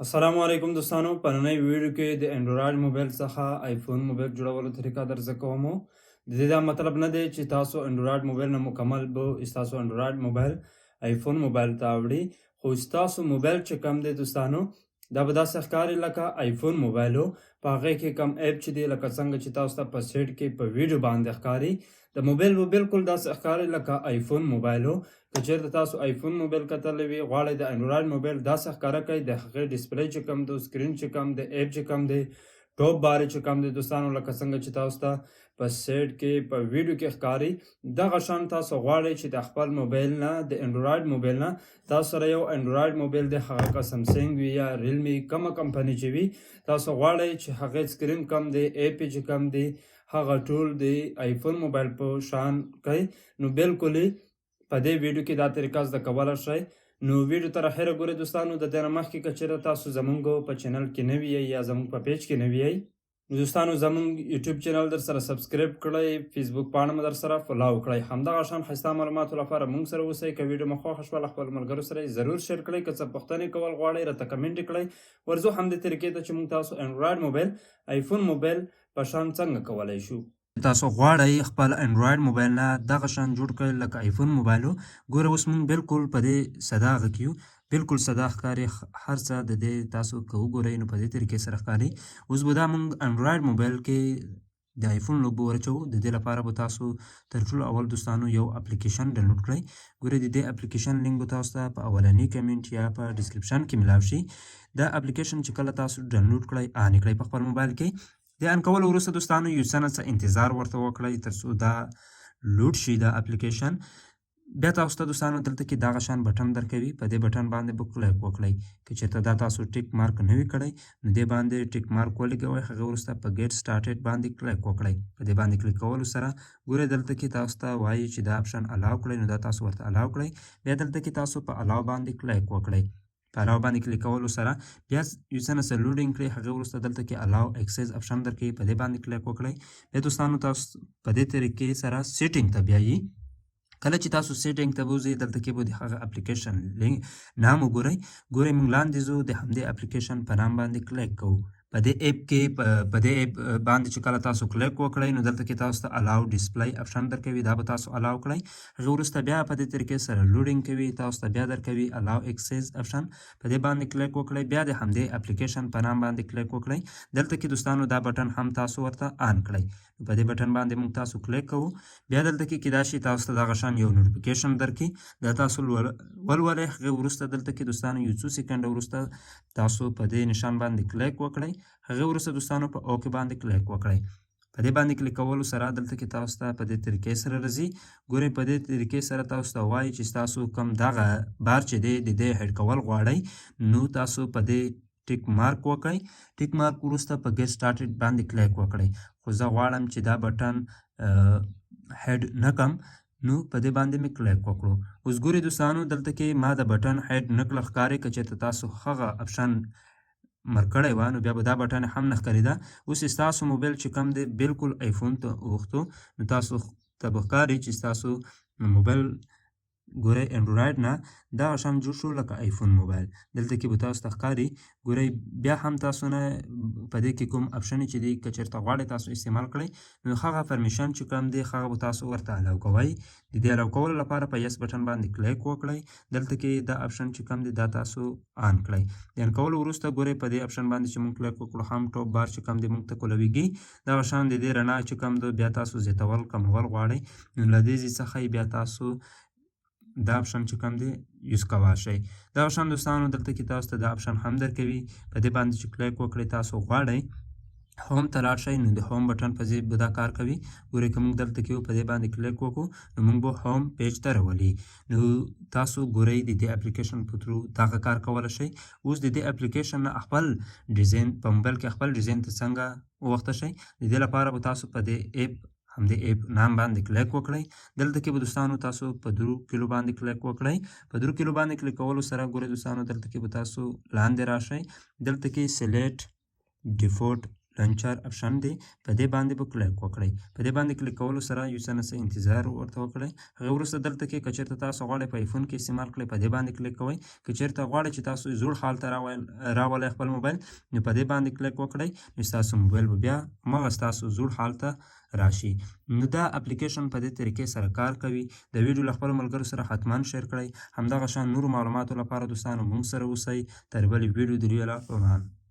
السلام علیکم دوستانو په نننۍ ویډیو کې د انډرایډ موبایل څخه آیفون موبایل جوړولو طریقه در زده کوم. د دې دا مطلب نه دی چې تاسو انډرایډ موبایل نه مکمل به ستاسو انډرایډ موبایل آیفون موبایل ته وړي، خو ستاسو موبایل چې کم دی دوستانو دا به داسې ښکاري لکه آیفون موبایلو. په هغې کې کم ایپ چې دی لکه څنګه چې تاسو ته په سیټ کې په ویډیو باندې ښکاري د موبایل به بالکل داسې ښکاري لکه آیفون موبایلو. که چېرته تاسو آیفون موبایل کتلی وي غواړئ د انډرایډ موبایل داسې ښکاره کړئ د هغې ډسپلی چې کم دی سکرین چې کم دی ایپ چې کم دی ټاپ بار چې کم دی دوستانو لکه څنګه چې تاسو ته په سیټ کې په ویډیو کې ښکاري دغه شان تاسو غواړئ چې د خپل موبایل نه د انډرایډ موبایل نه تاسو سره یو انډرایډ موبایل دی هغه که سمسنګ وي یا ریلمي کومه کمپنۍ چې وي تاسو غواړئ چې هغې سکرین کم دی ایپ یې چې کم دی هغه ټول د آیفون موبایل په شان کوي نو بالکل په دې ویډیو کې دا طریقه زده کولی شئ. نو ویډیو تر اخره ګورئ دوستانو. د دې نه مخکې که چېرته تاسو زموږ په چینل کې نوي یئ یا زموږ په پیج کې نوي یئ نو دوستانو زموږ یوټیوب چینل در سره سبسکرایب کړئ، فیسبوک پاڼه مو در سره فالو کړئ. همدغه شان ښایسته معلوماتو لپاره موږ سره اوسئ. که ویډیو مو خوښه شوله خپلو ملګرو سره یې ضرور شیر کړئ. که څه پوښتنې کول غواړئ راته کمنټ یې کړئ. ورځو همدې طریقې ته چې موږ تاسو انډرایډ موبایل آیفون موبایل په شان څنګه کولی شو. تاسو غواړئ خپل انډرایډ موبایل نه دغه شان جوړ کړئ لکه آیفون موبایلو. ګوره اوس موږ بالکل په دې ساده هغه کې یو، بالکل ساده ښکاري هر څه د دې تاسو که وګورئ نو په دې طریقې سره ښکاري. اوس به دا موږ انډرایډ موبایل کې د آیفون لوګو ورچوو. د دې لپاره به تاسو تر ټولو اول دوستانو یو اپلیکیشن ډاونلوډ کړئ. ګورئ د دې اپلیکیشن لینک به تاسو ته په اولني کمنټ یا په ډسکرپشن کې ملاو شي. دا اپلیکیشن چې کله تاسو ډاونلوډ کړئ آن کړئ په خپل موبایل کې. د آن کولو وروسته دوستانو یو څه انتظار ورته وکړئ تر څو دا لوډ شي دا اپلیکیشن. بیا تاسو ته دوستانو دلته کې دغه شان بټن درکوي، په دې بټن باندې به کلیک وکړئ. که چېرته دا تاسو ټیک مارک نه وي کړی نو دې باندې ټیک مارک ولګوئ. هغې وروسته په ګیټ سټارټډ باندې کلیک وکړئ. په دې باندې کلیک کولو سره ګورئ دلته کې تاسو ته وایي چې دا اپشن الاو کړئ نو دا تاسو ورته الاو کړئ. بیا دلته کې تاسو په الاو باندې کلیک وکړئ. په الاو باندې کلیک کولو سره بیا یو څه لوډینګ کړئ. هغې وروسته دلته کې الاو اکسس اپشن درکوي، په دې باندې کلیک وکړئ. بیا دوستانو تاسو په دې طریقې سره سیټینګ ته بیایي. کله چې تاسو سیټینګ ته بوځئ دلته کې به د هغه اپلیکیشن نام وګورئ. ګورئ موږ لاندې ځو د همدې اپلیکیشن په نام باندې کلیک کوو. په دې ایپ کې په دې ایپ باندې چې کله تاسو کلیک وکړئ نو دلته کې تاسو ته الاو ډسپلی اپشن درکوي، دا به تاسو الاو کړئ. هغې وروسته بیا په دې طریقې سره لوډینګ کوي، تاسو ته بیا درکوي الاو اکسس اپشن، په دې باندې کلیک وکړئ. بیا د همدې اپلیکیشن په نام باندې کلیک وکړئ. دلته کې دوستانو دا بټن هم تاسو ورته آن کړئ. په دې بټن باندې موږ تاسو کلیک کوو. بیا دلته کې کیدای شي تاسو ته دغه شان یو نوټیفیکیشن درکړي، دا تاسو ولولئ. هغې وروسته دلته کې دوستانو یو څو سکنډه وروسته تاسو په دې نشان باندې کلیک وکړئ. هغې وروسته دوستانو په اوکې باندې کلیک وکړئ. په دې باندې کلیک کولو سره دلته کې تاسو ته په دې طریقې سره راځي. ګورئ په دې طریقې سره تاسو ته وایي چې ستاسو کوم دغه بار چې دی د دې هیډ کول غواړئ نو تاسو په دې ټیک مارک وکړئ. ټیک مارک وروسته په ګیټ سټارټډ باندې کلیک وکړئ. خو زه غواړم چې دا بټن هیډ نه کړم نو په دې باندې مې کلیک وکړو. اوس ګورئ دوستانو دلته کې ما د بټن هیډ نه کړه ښکاري. که چېرته تاسو هغه اپشن مر کړی وه نو بیا به دا بټن هم نه ښکارېده. اوس ستاسو موبایل چې کوم دی بالکل آیفون ته اوښتو نو تاسو ته به ښکاري چې ستاسو موبایل ګورئ انډرایډ نه دغه شان جوړ شو لکه آیفون موبایل. دلته کې به تاسو ته ښکاري. ګورئ بیا هم تاسو نه په دې کې کوم اپشن چې دی که چېرته غواړئ تاسو استعمال کړئ نو هغه پرمیشن چې کوم دی هغه به تاسو ورته الاو کوئ. د دې الاو کولو لپاره په یس بټن باندې کلیک وکړئ. دلته کې دا اپشن چې کوم دی دا تاسو آن کړئ. د آن کولو وروسته ګورئ په دې اپشن باندې چې موږ کلیک وکړو هم ټاپ بار چې کوم دی موږ ته کولویږي. دغه شان د دې رڼا چې کوم دی بیا تاسو زیاتول کمول غواړئ نو له دې ځای څخه بیا تاسو دا اپشن چې کوم دی یوز کولی شئ. دغه شان دوستانو دلته کې تاسو ته دا اپشن هم درکوي. په دې باندې چې کلیک وکړئ تاسو غواړئ هوم ته لاړ شئ نو د هوم بټن په ځای به دا کار کوي. ګورئ که موږ دلته کې په دې باندې کلیک وکړو نو موږ به هوم پیج ته راولي. نو تاسو ګورئ د دې اپلیکیشن په تھرو دغه کار کولی شئ. اوس د دې اپلیکیشن نه خپل ډیزاین په موبایل کې خپل ډیزاین ته څنګه ووخته شئ د دې لپاره به تاسو په دې ایپ همدې ایپ نام باندې کلیک وکړئ. دلته کې به دوستانو تاسو په 3 کیلو باندې کلیک وکړئ. په 3 کیلو باندې کلیک کولو سره ګورئ دوستانو دلته کې به تاسو لاندې راشئ. دلته کې سلیکټ ډیفولټ لانچر اپشن دی په دې باندې به کلیک وکړئ. په دې باندې کلیک کولو سره یو څه نه انتظار ورته وکړئ. هغه وروسته دلته کې که چېرته تاسو غواړئ په آیفون کې استعمال کړئ په دې باندې کلیک کوئ. که چېرته غواړئ چې تاسو زوړ حال ته راولئ خپل موبایل نو په دې باندې کلیک وکړئ نو ستاسو موبایل به بیا همغه ستاسو زوړ حال ته راشي. نو دا اپلیکیشن په دې طریقې سره کار کوي. د ویډیو له خپلو ملګرو سره حتما شیر کړئ. همدغه شان نورو معلوماتو لپاره دوستانو موږ سره اوسئ. تر بلې ویډیو د لیدو لپاره